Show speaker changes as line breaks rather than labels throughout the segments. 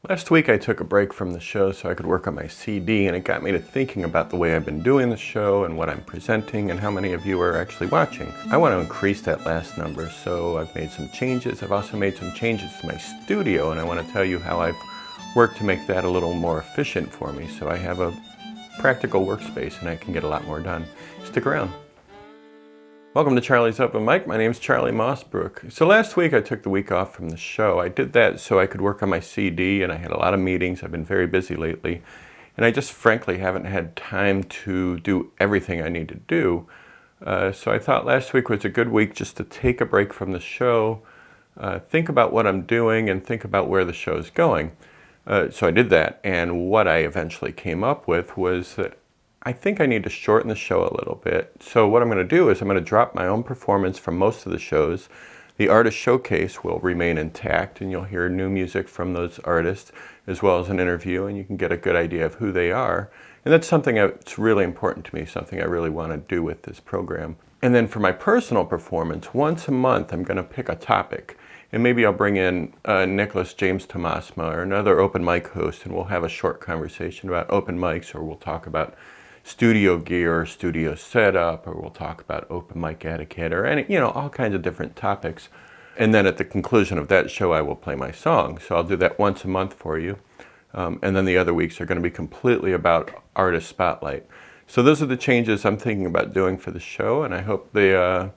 Last week I took a break from the show so I could work on my CD, and it got me to thinking about the way I've been doing the show and what I'm presenting and how many of you are actually watching. I want to increase that last number, so I've made some changes. I've also made some changes to my studio, and I want to tell you how I've worked to make that a little more efficient for me so I have a practical workspace and I can get a lot more done. Stick around. Welcome to Charlie's Open Mic. My name is Charlie Mosbrook. So last week I took the week off from the show. I did that so I could work on my CD, and I had a lot of meetings. I've been very busy lately, and I just frankly haven't had time to do everything I need to do. So I thought last week was a good week just to take a break from the show, think about what I'm doing, and think about where the show is going. So I did that, and what I eventually came up with was that I think I need to shorten the show a little bit. So what I'm going to do is I'm going to drop my own performance from most of the shows. The artist showcase will remain intact, and you'll hear new music from those artists as well as an interview, and you can get a good idea of who they are. And that's something that's really important to me, something I really want to do with this program. And then for my personal performance, once a month I'm going to pick a topic. And maybe I'll bring in Nicholas James Tomasma or another open mic host, and we'll have a short conversation about open mics, or we'll talk about studio gear, studio setup, or we'll talk about open mic etiquette, or all kinds of different topics. And then at the conclusion of that show, I will play my song. So I'll do that once a month for you. And then the other weeks are going to be completely about artist spotlight. So those are the changes I'm thinking about doing for the show, and I hope they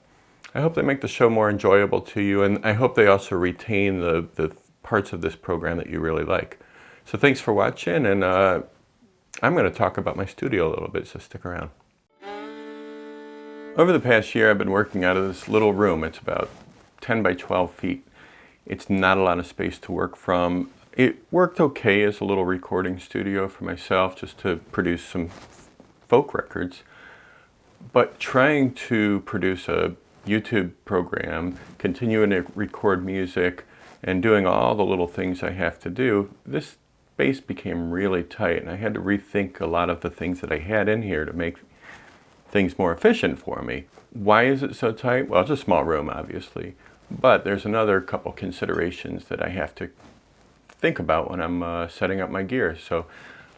make the show more enjoyable to you, and I hope they also retain the parts of this program that you really like. So thanks for watching, and I'm going to talk about my studio a little bit, so stick around. Over the past year, I've been working out of this little room. It's about 10 by 12 feet. It's not a lot of space to work from. It worked okay as a little recording studio for myself, just to produce some folk records. But trying to produce a YouTube program, continuing to record music, and doing all the little things I have to do, this space became really tight, and I had to rethink a lot of the things that I had in here to make things more efficient for me. Why is it so tight? Well, it's a small room, obviously, but there's another couple considerations that I have to think about when I'm setting up my gear. So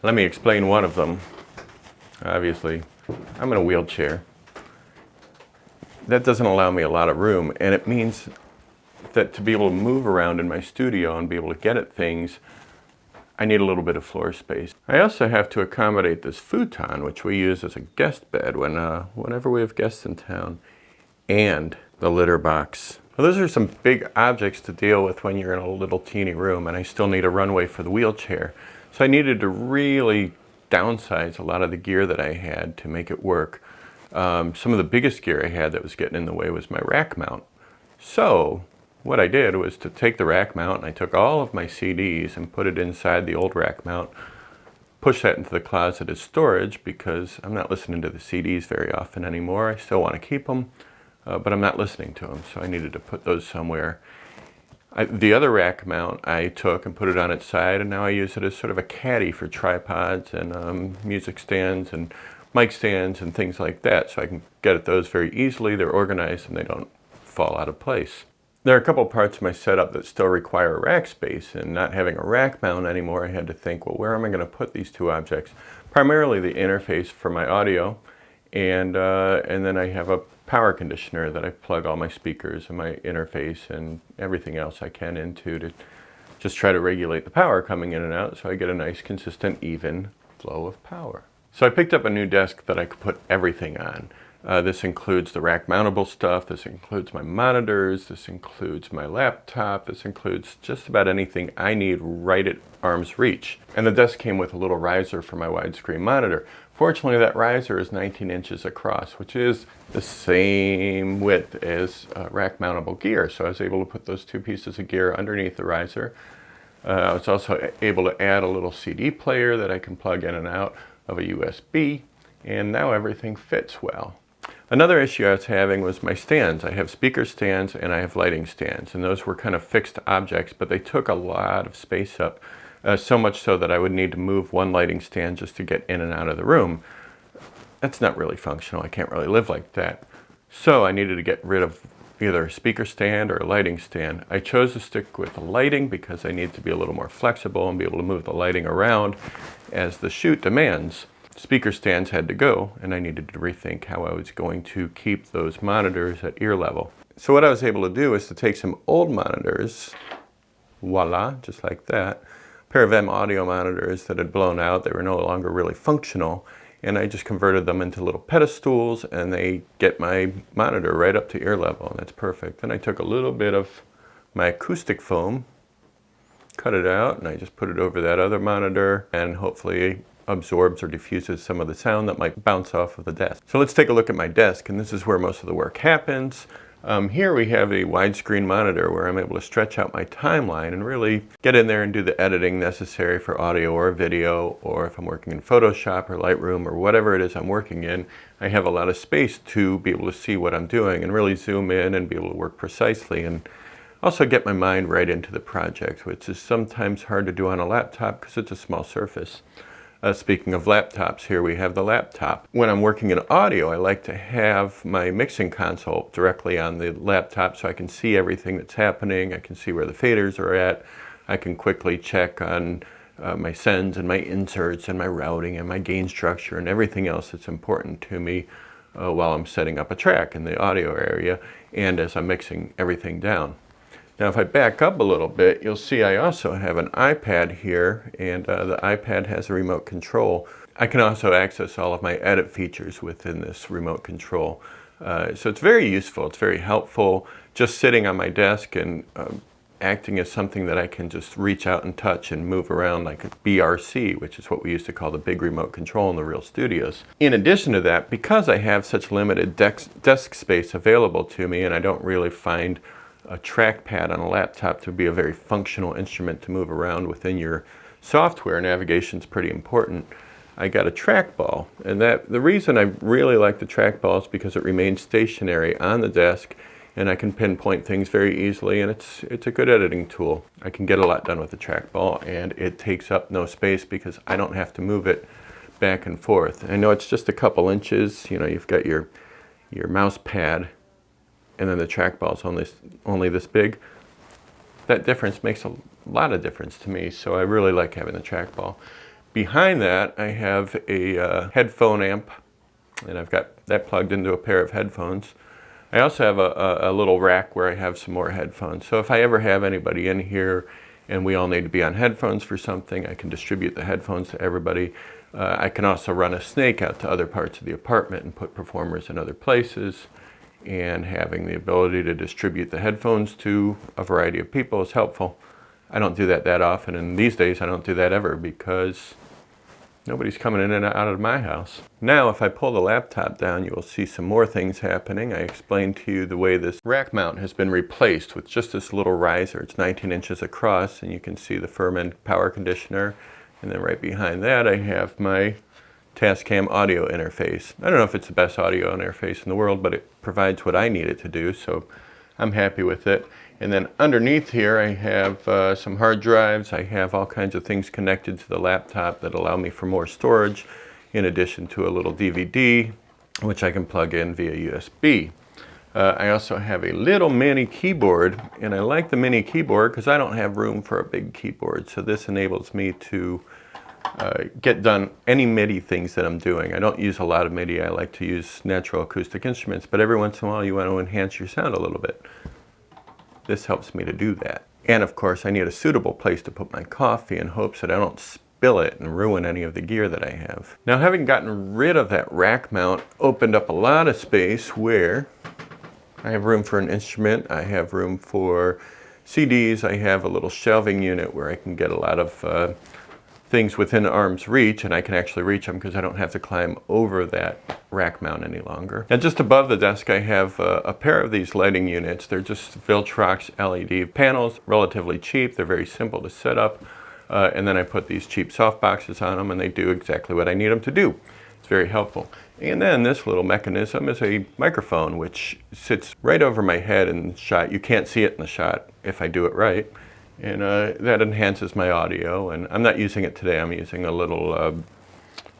let me explain one of them. Obviously, I'm in a wheelchair. That doesn't allow me a lot of room, and it means that to be able to move around in my studio and be able to get at things, I need a little bit of floor space. I also have to accommodate this futon, which we use as a guest bed whenever we have guests in town, and the litter box. Well, those are some big objects to deal with when you're in a little teeny room, and I still need a runway for the wheelchair. So I needed to really downsize a lot of the gear that I had to make it work. Some of the biggest gear I had that was getting in the way was my rack mount. So what I did was to take the rack mount, and I took all of my CDs and put it inside the old rack mount, push that into the closet as storage, because I'm not listening to the CDs very often anymore. I still want to keep them, but I'm not listening to them, so I needed to put those somewhere. The other rack mount I took and put it on its side, and now I use it as sort of a caddy for tripods and music stands and mic stands and things like that, so I can get at those very easily. They're organized and they don't fall out of place. There are a couple parts of my setup that still require rack space, and not having a rack mount anymore, I had to think, well, where am I going to put these two objects? Primarily the interface for my audio, and then I have a power conditioner that I plug all my speakers and my interface and everything else I can into to just try to regulate the power coming in and out, so I get a nice, consistent, even flow of power. So I picked up a new desk that I could put everything on. This includes the rack mountable stuff, this includes my monitors, this includes my laptop, this includes just about anything I need right at arm's reach. And the desk came with a little riser for my widescreen monitor. Fortunately, that riser is 19 inches across, which is the same width as rack mountable gear. So I was able to put those two pieces of gear underneath the riser. I was also able to add a little CD player that I can plug in and out of a USB, and now everything fits well. Another issue I was having was my stands. I have speaker stands and I have lighting stands, and those were kind of fixed objects, but they took a lot of space up, so much so that I would need to move one lighting stand just to get in and out of the room. That's not really functional. I can't really live like that. So I needed to get rid of either a speaker stand or a lighting stand. I chose to stick with the lighting because I need to be a little more flexible and be able to move the lighting around as the shoot demands. Speaker stands had to go, and I needed to rethink how I was going to keep those monitors at ear level. So what I was able to do is to take some old monitors, voila, just like that, a pair of Venmo audio monitors that had blown out, they were no longer really functional, and I just converted them into little pedestals, and they get my monitor right up to ear level, and that's perfect. Then I took a little bit of my acoustic foam, cut it out, and I just put it over that other monitor, and hopefully absorbs or diffuses some of the sound that might bounce off of the desk. So let's take a look at my desk, and this is where most of the work happens. Here we have a widescreen monitor where I'm able to stretch out my timeline and really get in there and do the editing necessary for audio or video, or if I'm working in Photoshop or Lightroom or whatever it is I'm working in, I have a lot of space to be able to see what I'm doing and really zoom in and be able to work precisely and also get my mind right into the project, which is sometimes hard to do on a laptop because it's a small surface. Speaking of laptops, here we have the laptop. When I'm working in audio, I like to have my mixing console directly on the laptop so I can see everything that's happening. I can see where the faders are at. I can quickly check on my sends and my inserts and my routing and my gain structure and everything else that's important to me while I'm setting up a track in the audio area and as I'm mixing everything down. Now if I back up a little bit, you'll see I also have an iPad here, and the iPad has a remote control. I can also access all of my edit features within this remote control. So it's very useful, it's very helpful, just sitting on my desk and acting as something that I can just reach out and touch and move around like a BRC, which is what we used to call the big remote control in the real studios. In addition to that, because I have such limited desk space available to me, and I don't really find a trackpad on a laptop to be a very functional instrument to move around within your software. Navigation's pretty important. I got a trackball, and the reason I really like the trackball is because it remains stationary on the desk, and I can pinpoint things very easily, and it's a good editing tool. I can get a lot done with the trackball, and it takes up no space because I don't have to move it back and forth. I know it's just a couple inches. You know, you've got your mouse pad, and then the trackball is only this big. That difference makes a lot of difference to me, so I really like having the trackball. Behind that, I have a headphone amp, and I've got that plugged into a pair of headphones. I also have a little rack where I have some more headphones. So if I ever have anybody in here and we all need to be on headphones for something, I can distribute the headphones to everybody. I can also run a snake out to other parts of the apartment and put performers in other places. And having the ability to distribute the headphones to a variety of people is helpful. I don't do that often, and these days I don't do that ever because nobody's coming in and out of my house. Now if I pull the laptop down, you will see some more things happening. I explained to you the way this rack mount has been replaced with just this little riser. It's 19 inches across, and you can see the Furman power conditioner, and then right behind that I have my Tascam audio interface. I don't know if it's the best audio interface in the world, but it provides what I need it to do, so I'm happy with it. And then underneath here I have some hard drives. I have all kinds of things connected to the laptop that allow me for more storage, in addition to a little DVD, which I can plug in via USB. I also have a little mini keyboard, and I like the mini keyboard because I don't have room for a big keyboard, so this enables me to get done any MIDI things that I'm doing. I don't use a lot of MIDI. I like to use natural acoustic instruments, but every once in a while you want to enhance your sound a little bit. This helps me to do that. And of course I need a suitable place to put my coffee in hopes that I don't spill it and ruin any of the gear that I have. Now, having gotten rid of that rack mount opened up a lot of space where I have room for an instrument, I have room for CDs, I have a little shelving unit where I can get a lot of things within arm's reach, and I can actually reach them because I don't have to climb over that rack mount any longer. And just above the desk I have a pair of these lighting units. They're just Viltrox LED panels, relatively cheap. They're very simple to set up. And then I put these cheap soft boxes on them, and they do exactly what I need them to do. It's very helpful. And then this little mechanism is a microphone which sits right over my head in the shot. You can't see it in the shot if I do it right. And that enhances my audio, and I'm not using it today. I'm using a little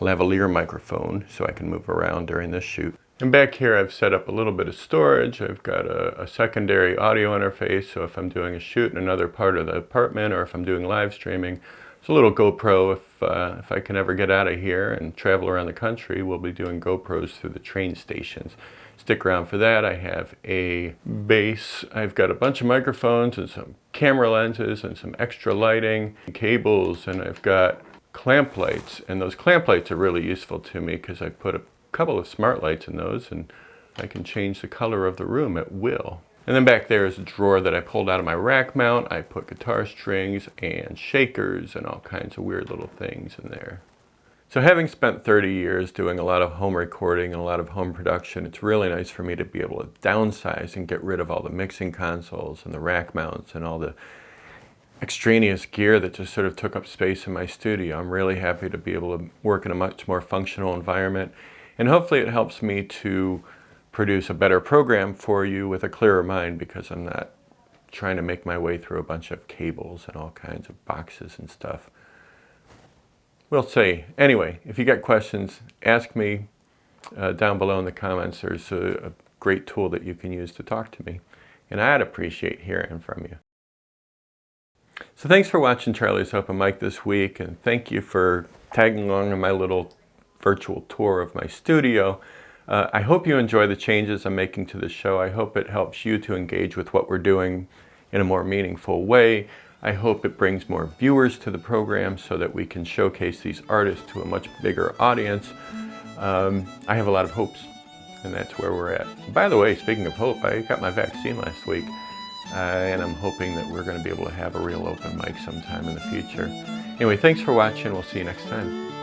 lavalier microphone so I can move around during this shoot. And back here I've set up a little bit of storage. I've got a secondary audio interface, so if I'm doing a shoot in another part of the apartment or if I'm doing live streaming, it's a little GoPro. If I can ever get out of here and travel around the country, we'll be doing GoPros through the train stations. Stick around for that. I have a base. I've got a bunch of microphones and some camera lenses and some extra lighting, cables, and I've got clamp lights. And those clamp lights are really useful to me because I put a couple of smart lights in those and I can change the color of the room at will. And then back there is a drawer that I pulled out of my rack mount. I put guitar strings and shakers and all kinds of weird little things in there. So having spent 30 years doing a lot of home recording and a lot of home production, it's really nice for me to be able to downsize and get rid of all the mixing consoles and the rack mounts and all the extraneous gear that just sort of took up space in my studio. I'm really happy to be able to work in a much more functional environment, and hopefully it helps me to produce a better program for you with a clearer mind, because I'm not trying to make my way through a bunch of cables and all kinds of boxes and stuff. We'll see. Anyway, if you got questions, ask me down below in the comments. There's a great tool that you can use to talk to me, and I'd appreciate hearing from you. So thanks for watching Charlie's Open Mic this week, and thank you for tagging along on my little virtual tour of my studio. I hope you enjoy the changes I'm making to the show. I hope it helps you to engage with what we're doing in a more meaningful way. I hope it brings more viewers to the program so that we can showcase these artists to a much bigger audience. I have a lot of hopes, and that's where we're at. By the way, speaking of hope, I got my vaccine last week, and I'm hoping that we're going to be able to have a real open mic sometime in the future. Anyway, thanks for watching. We'll see you next time.